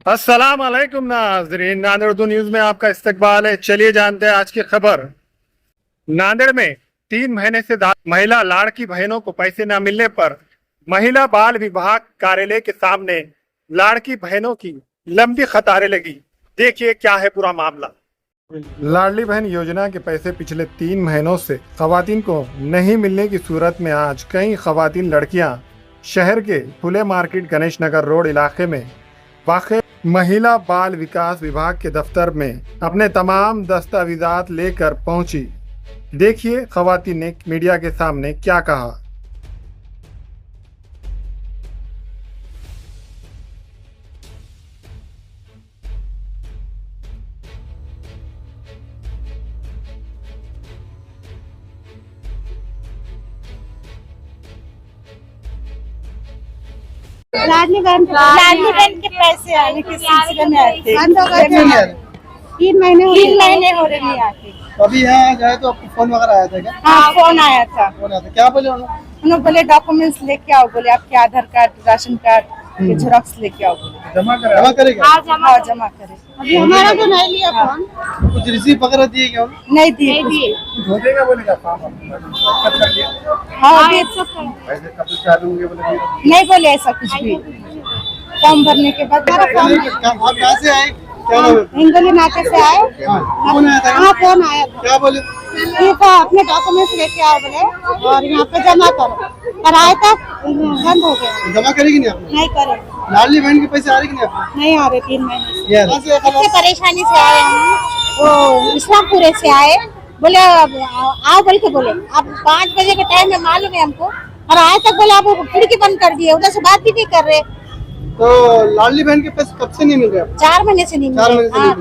अस्सलाम वालेकुम नाज़रीन, नांदेड़ उर्दू न्यूज में आपका इस्तकबाल है। चलिए जानते हैं आज की खबर। नांदेड़ में 3 महीने से महिला लाड़की बहनों को पैसे न मिलने पर महिला बाल विभाग कार्यालय के सामने लाड़की बहनों की लंबी कतारें लगी। देखिए क्या है पूरा मामला। लाडली बहन योजना के पैसे पिछले 3 महीनों से खवातीन को नहीं मिलने की सूरत में आज कई खवातीन लड़कियां शहर के फुले मार्केट गणेश नगर रोड इलाके में वाक़ महिला बाल विकास विभाग के दफ्तर में अपने तमाम दस्तावेजात लेकर पहुंची। देखिए खवातीन ने मीडिया के सामने क्या कहा। लाडली बहन के पैसे आने के सिलसिले में आते बंद हो गए। 3 महीने हो रहे हैं आके। अभी यहाँ गए तो आपको फोन वगैरह आया था क्या? हाँ, फोन आया था। क्या बोले उन्होंने? बोले डॉक्यूमेंट्स लेके आओ, बोले आपके आधार कार्ड, राशन कार्ड के जेरॉक्स लेके आओ, बोले जमा करेगा? हाँ, जमा करे। अभी हमारा तो नहीं लिया फोन। कुछ रिसीव वगैरह दिए क्या? नहीं दिए। हो जाएगा बोलेगा फॉर्म हाँ, ऐसे कब चालू होंगे बोले? नहीं बोले ऐसा कुछ भी। फॉर्म भरने के बाद आप कहाँ से आए? क्या नाम है? हिंगोली नाके से आए। फोन आया था? हाँ, फोन आया था। क्या बोले? ठीक है, अपने डॉक्यूमेंट्स लेके आओ बोले और यहाँ पे जमा करो। कराए तक बंद हो गया। जमा करेगी नहीं आपने? नहीं करे। लाडली बहन के पैसे आ रहे कि नहीं आपको? नहीं आ रहे 3 महीने यार कितने परेशानी से आए हम। वो इस्लामपुरे से आए, बोले आओ बोल के बोले अब 5 बजे का टाइम है, मालूम है हमको। और आए तक बोले आप खिड़की बंद कर दिए, उधर से बात भी नहीं कर रहे। तो लाडली बहन के पैसे कब से नहीं मिल रहे आपको? 4 महीने से नहीं मिले।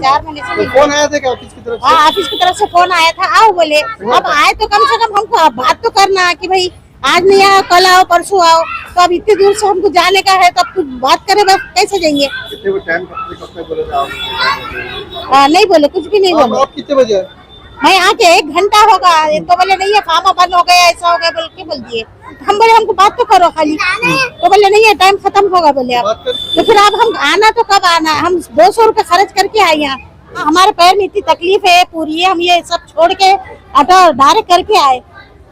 4 महीने से नहीं। फोन आया था क्या ऑफिस की तरफ से? हाँ, ऑफिस की तरफ से फोन आया था, आओ बोले। अब आए तो कम से कम हमको बात तो करना कि भाई आज नहीं आओ, कल आओ, परसों आओ। तो अब इतनी दूर से हमको जाने का है तो अब कुछ बात करे, बस कैसे जाएंगे? कितने टाइम कब तक बोले थे आप? नहीं बोले, कुछ भी नहीं बोले। आप कितने बजे आए? मैं आके 1 घंटा होगा, तो बोले नहीं है फार्म बंद हो गया, ऐसा हो गया बोल के बोल दिए। हम बोले हमको बात तो करो खाली, तो बोले नहीं है टाइम खत्म होगा बोले। अब तो फिर अब हम आना तो कब आना? हम 200 रुपए खर्च करके आए यहाँ। हमारे पैर में इतनी तकलीफ है पूरी, हम ये सब छोड़ के ऑटो डायरेक्ट करके आए।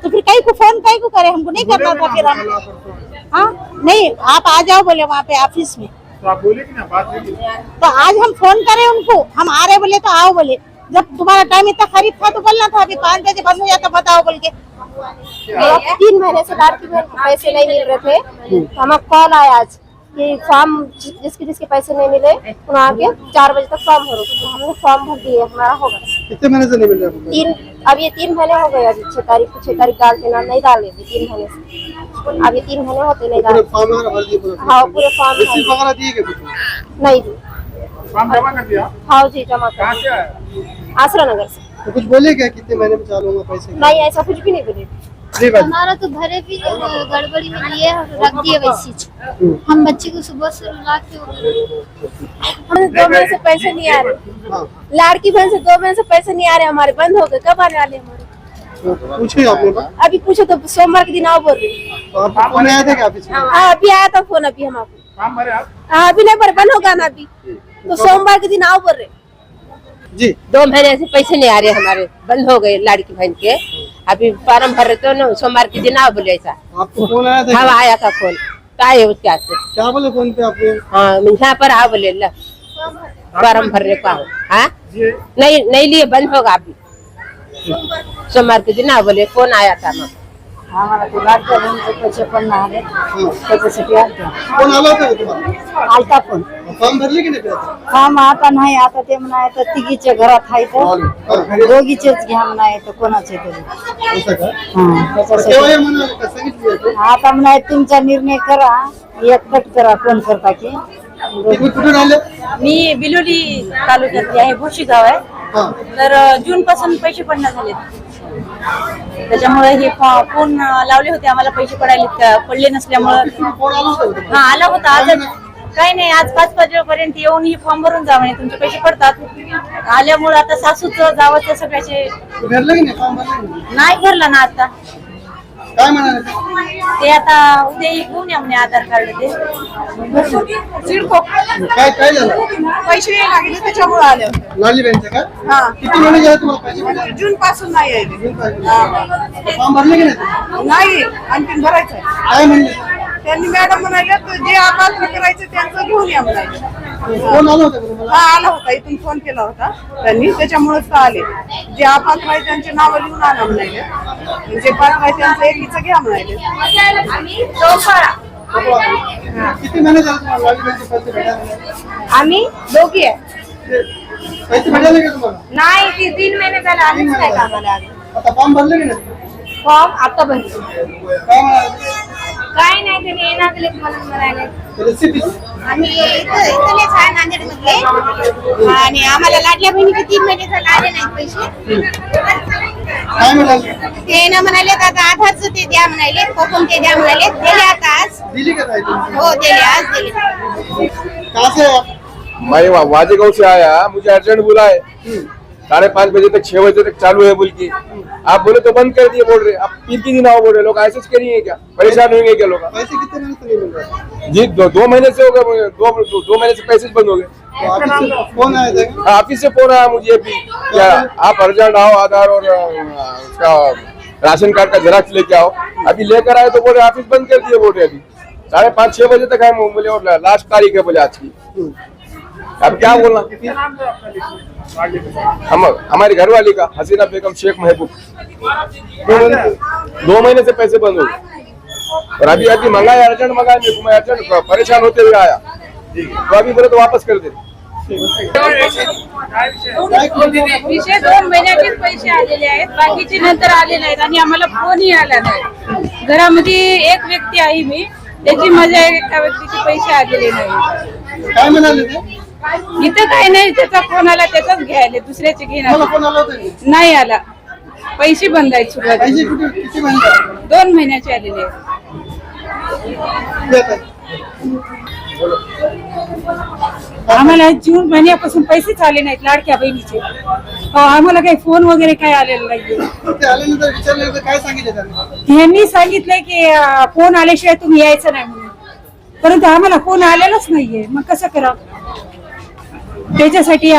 तो फिर कहीं को फोन कहीं को करे, हमको नहीं करना था। फिर हम हाँ नहीं, आप आ जाओ बोले वहाँ पे ऑफिस में। तो आप बोले कि ना बात हुई? तो आज हम फोन करें उनको, हम आ रहे बोले तो आओ बोले। जब तुम्हारा टाइम इतना खरीब था तो बोलना था, अभी 5 बजे बंद हो जाता, बताओ बोल के। 3 महीने से लाड़की बहन के पैसे नहीं मिल रहे थे, तो हमें कॉल आया आज कि फॉर्म जिसके पैसे नहीं मिले उन्हें आके 4 बजे तक फॉर्म भरो। तो हमने फॉर्म भर दिए, हमारा होगा। कितने महीने से नहीं मिल रहा? अब ये 3 महीने हो गए। अभी 6 तारीख डाल के नहीं डाले थे 3 महीने से। अभी 3 महीने होते नहीं डाले। फॉर्म वगैरह भर दिए? हाँ, पूरे फॉर्म रिसीव वगैरह दिए क्या कुछ? नहीं दी। फॉर्म जमा कर दिया? हाँ जी, जमा कर। कहाँ से आया? आसरा नगर से। तो कुछ बोले क्या कितने महीने में चालू होगा पैसे? नहीं, ऐसा कुछ भी नहीं बोले। हमारा तो भरे भी गड़बड़ी में लिए रख दिए वैसी। हम बच्चे को सुबह से रुला के हम 2 महीने से पैसे नहीं आ रहे। लाड़की बहन से 2 महीने से पैसे नहीं आ रहे हमारे, बंद हो गए। कब आने वाले हमारे? पूछे आपने बात? अभी पूछो तो सोमवार के दिन आओ बोल रही। तो आपको फोन आया था क्या ऑफिस में? हाँ, अभी आया था फोन। अभी हम आपको फॉर्म भरे आप? हाँ, अभी नहीं भरे, बंद होगा ना अभी। तो सोमवार के दिन आओ बोल रहे जी। 2 महीने से पैसे नहीं आ रहे हमारे, बंद हो गए लाड़की बहन के। अभी फॉर्म भर रहे तो ना, सोमवार के दिन आओ बोले ऐसा। आपको फोन आया था? हाँ, आया था फोन। क्या है उसके हाथ से? क्या बोले फोन पे आपने? हाँ, यहाँ पर आओ बोले फॉर्म भरने का। हाँ, नहीं लिए, बंद होगा अभी। सोमवार के दिन आओ बोले, फोन आया था। हमारा तो लाडका बहन के पैसे पड़ना है, कैपेसिटी आता फोन आला होता है तुम्हाला? आलता फोन। फॉर्म भरले की नाही? काम आता नाही, आता ते म्हणाय तर तिघीच्या घरात आहे तर दोघीचेच घ्या म्हणाय तर कोणाचे तरी। असं का? हा, त्याच्यासाठी तेव्हा हे म्हणाले का? सांगितलं का? आता म्हणाय तुमचा निर्णय करा, एकपट करा, कोण करता की। तुम्ही कुठून आले? मी बिलोली तालुक्यातली आहे, भोशी गाव आहे. हा. तर जून पासून पैसे पडणार झालेत, त्याच्यामुळे हे फोन लावले होते आम्हाला, पैसे पडले नसल्यामुळे। फोन आला होता? हा, आला होता आज। काही नाही, आज 5 वाजेपर्यंत येऊन ही फॉर्म भरून जा म्हणे, तुमचे पैसे पडतात। आल्यामुळे आता सासूचं जावं सगळ्याचे भरलं की नाही? फॉर्म भरलं की नाही? नाही भरला ना आता। काय म्हणाले ते आता उद्या घेऊन या म्हणे आधार कार्ड ते सिडको काय काय झालं पैसे लागले त्याच्यामुळे आले लाडली बँकचं का हा किती महिने झाले तुम्हाला पैसे भेटायला? जून पासून नाही फॉर्म भरले की नाही नाही आणखी भरायचं काय म्हणले त्यांनी मॅडम म्हणाले जे आपात्र करायचं त्यांचं घेऊन या म्हणाले फोन आला होता का तुम्हाला हा आला होता इथून फोन केला होता त्यांनी त्याच्यामुळेच तर आले जे अपात्र आहे त्यांचे नाव लिहून आणा म्हणाले जे पात्र आहे त्यांचं एकीचं घ्या म्हणाले किती महिने झाले तुम्हाला लाडली बँकचे पैसे भेटायला? आम्ही दोघी आहे पैसे भेटायला का तुम्हाला नाही ती 3 महिने झाले आम्हीच नाही कामाला आलो. आता फॉर्म भरले की नाही फॉर्म आता भरले काय म्हणाले काय नाही त्याने येणार दिले म्हणून म्हणाले रेसिपी आम्ही इथलेच आहे नांदेडमधले आणि आम्हाला लाडल्या बहिणीचे 3 महिने झाले आले नाहीत पैसे काय म्हणाले ते ना म्हणाले आता आधारचं ते द्या म्हणाले कोकण ते द्या म्हणाले दिले आता आज दिली का काय तुम्ही हो दिले आज दिले कहाँ से है आप? मैं वाजेगांव से आया, मुझे अर्जेंट बुला है 5:30 बजे तक 6 बजे तक चालू है बोल के आप बोले तो बंद कर दिए बोल रहे आप पीर की दिन आओ बोल रहे लोग ऐसे करिए क्या परेशान होंगे क्या लोग पैसे कितने महीने से नहीं मिल रहे जी 2 महीने से हो गए 2 महीने से पैसे बंद हो गए तो ऑफिस से फोन आया था ऑफिस से फोन आया मुझे भी क्या आप अर्जेंट आओ आधार और उसका राशन कार्ड का जेरॉक्स लेके आओ अभी लेकर आए तो बोले ऑफिस बंद कर दिए बोल रहे अभी 5:30-6 बजे तक है बोले और लास्ट तारीख है बोले आज की अब क्या बोलना हम हमारी घरवाली का हसीना बेगम शेख महबूब 2 महीने से पैसे बंद हो गए और अभी मंगाया अर्जेंट मंगाया मेरे को मैं अर्जेंट परेशान होते हुए आया तो अभी बोले तो वापस कर दे विषय 2 महिन्याचेच पैसे आलेले आहेत बाकीचे नंतर आले नाहीत आणि आम्हाला फोनही आला नाही घरामध्ये एक व्यक्ती आहे मी त्याची मजा एका व्यक्तीचे पैसे आलेले नाही काय म्हणाले ते इथं काय नाही त्याचा फोन आला त्याचाच घ्यायला दुसऱ्याचे मला घेणार फोन आला होता की? नाही आला पैसे बंद आहेत सुरुवातीला पैसे किती महिने झाले? 2 महिन्याचे आलेले आहेत देत आहे. आम्हाला जून महिन्यापासून पैसेच आले नाहीत लाडक्या बहिणीचे आम्हाला काही फोन वगैरे काय आलेलं नाहीये ते आल्यानंतर विचारले तर काय सांगितलं त्यांनी यांनी सांगितलंय की फोन आल्याशिवाय तुम्ही यायचं नाही म्हणून परंतु आम्हाला फोन आलेलाच नाहीये मग कसं करावं त्याच्यासाठी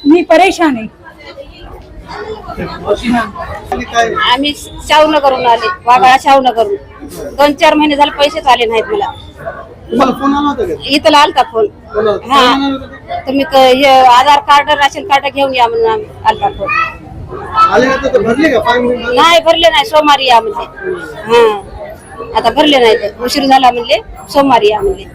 मी परेशान आहे आणि काय आम्ही शाहूनगरहून आले वाघाळा शाहूनगरहून 2-4 महिने झाले पैसेच आले नाहीत मला तुम्हाला फोन आला होता का इथं आलता फोन फोन आला होता. हा. काय म्हणाले होते? तुम्ही हे आधार कार्ड राशन कार्ड घेऊन या म्हणून आलता फोन आल्यानंतर तर भरले का फाईन नाही भरले नाही सोमवारी या म्हणले हा आता भरले नाही तर उशीर झाला म्हणले सोमवारी या म्हणले